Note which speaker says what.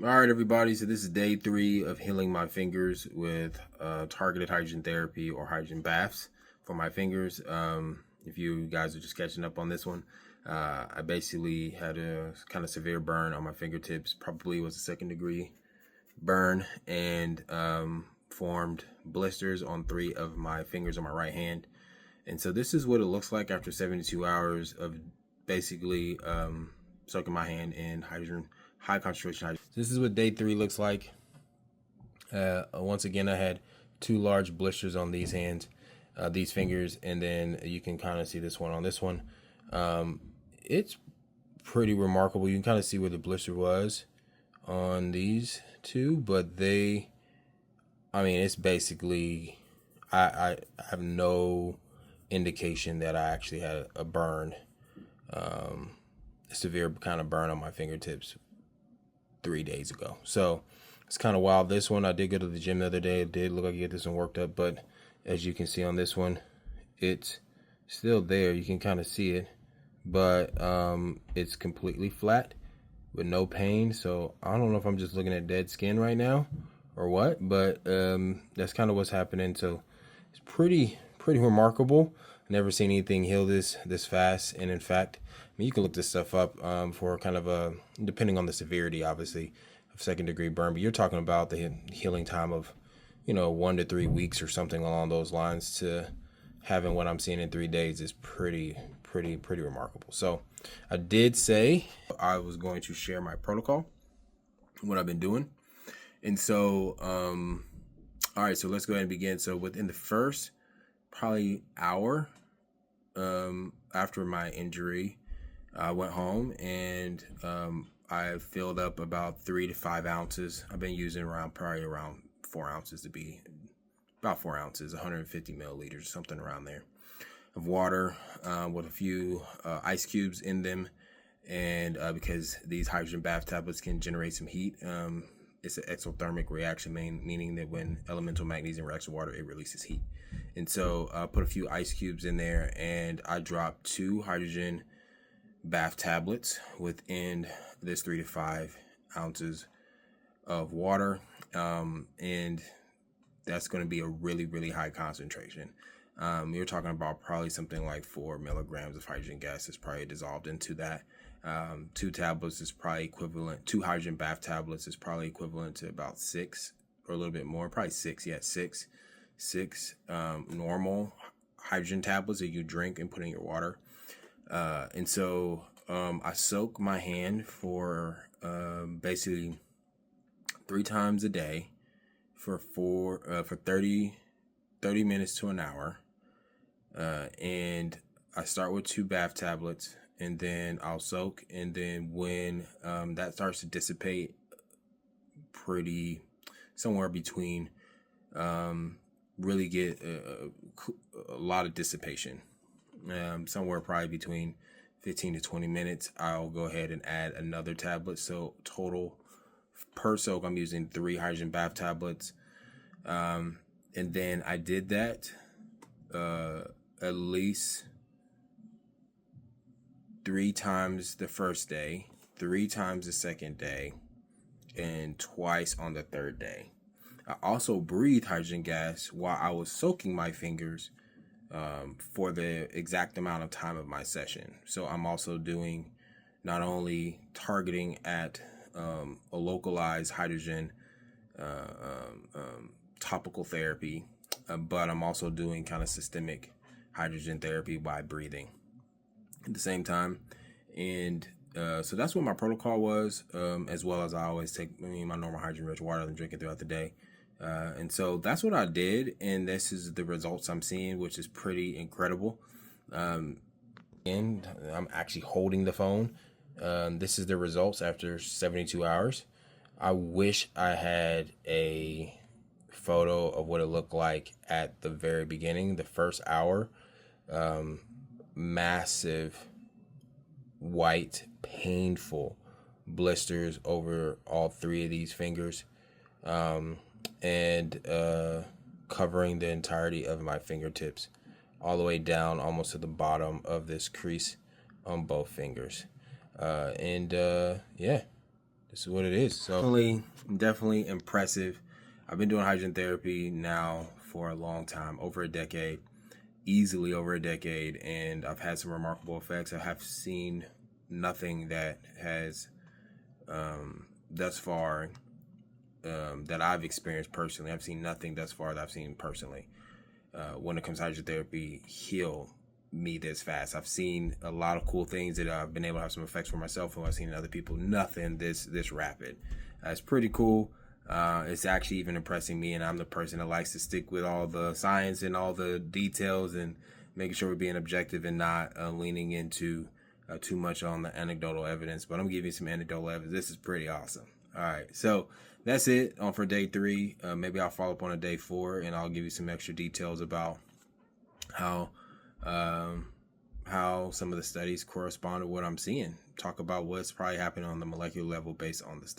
Speaker 1: All right, everybody. So this is day 3 of healing my fingers with targeted hydrogen therapy or hydrogen baths for my fingers. If you guys are just catching up on this one, I basically had a kind of severe burn on my fingertips. Probably was a 2nd-degree burn, and formed blisters on 3 of my fingers on my right hand. And so this is what it looks like after 72 hours of basically soaking my hand in high concentration hydrogen. This is what day 3 looks like. Once again, I had 2 large blisters on these hands, these fingers, and then you can kind of see this one on this one. It's pretty remarkable. You can kind of see where the blister was on these 2, but it's basically, I have no indication that I actually had a burn, a severe kind of burn on my fingertips 3 days ago. So it's kind of wild. This one, I did go to the gym the other day. It did look like I get this one worked up, but as you can see on this one, it's still there. You can kind of see it, but it's completely flat with no pain. So I don't know if I'm just looking at dead skin right now or what, but that's kind of what's happening. So it's pretty remarkable. Never seen anything heal this fast. And in fact, you can look this stuff up for kind of a, depending on the severity, obviously, of 2nd-degree burn. But you're talking about the healing time of, 1 to 3 weeks or something along those lines. To having what I'm seeing in 3 days is pretty remarkable. So I did say I was going to share my protocol, what I've been doing. And so, all right, so let's go ahead and begin. So within the first probably hour after my injury, I went home and I filled up about 3 to 5 ounces. I've been using probably around 4 ounces to be about 4 ounces, 150 milliliters, something around there, of water with a few ice cubes in them. And because these hydrogen bath tablets can generate some heat, it's an exothermic reaction, meaning that when elemental magnesium reacts with water, it releases heat. And so I put a few ice cubes in there, and I dropped 2 hydrogen bath tablets within this 3 to 5 ounces of water. And that's going to be a really high concentration. You're talking about probably something like 4 milligrams of hydrogen gas is probably dissolved into that. 2 tablets is probably equivalent. 2 hydrogen bath tablets is probably equivalent to about 6 or a little bit more, probably 6. Yeah, 6 normal hydrogen tablets that you drink and put in your water. And so I soak my hand for basically 3 times a day for 30 minutes to an hour. And I start with 2 bath tablets, and then I'll soak. And then when that starts to dissipate, somewhere between really get a lot of dissipation, somewhere probably between 15 to 20 minutes, I'll go ahead and add another tablet. So total per soak, I'm using 3 hydrogen bath tablets. And then I did that at least 3 times the first day, 3 times the second day, and twice on the 3rd day. I also breathed hydrogen gas while I was soaking my fingers for the exact amount of time of my session. So I'm also doing not only targeting at a localized hydrogen topical therapy, but I'm also doing kind of systemic hydrogen therapy by breathing at the same time. And so that's what my protocol was, as well as I always take my normal hydrogen rich water and drink it throughout the day. And so that's what I did, and this is the results I'm seeing, which is pretty incredible. And I'm actually holding the phone. This is the results after 72 hours. I wish I had a photo of what it looked like at the very beginning, the first hour. Massive white, painful blisters over all 3 of these fingers. And covering the entirety of my fingertips all the way down almost to the bottom of this crease on both fingers. Yeah, this is what it is. So definitely impressive. I've been doing hydrogen therapy now for a long time, over a decade, easily over a decade, and I've had some remarkable effects. I have seen nothing that has thus far that I've experienced personally. I've seen nothing thus far that I've seen personally when it comes to hydrotherapy heal me this fast. I've seen a lot of cool things that I've been able to have some effects for myself, and I've seen in other people. Nothing this rapid. It's pretty cool. It's actually even impressing me, and I'm the person that likes to stick with all the science and all the details and making sure we're being objective and not leaning into too much on the anecdotal evidence. But I'm giving you some anecdotal evidence. This is pretty awesome. All right, so that's it on for day 3. Maybe I'll follow up on a day 4, and I'll give you some extra details about how some of the studies correspond to what I'm seeing. Talk about what's probably happening on the molecular level based on the study.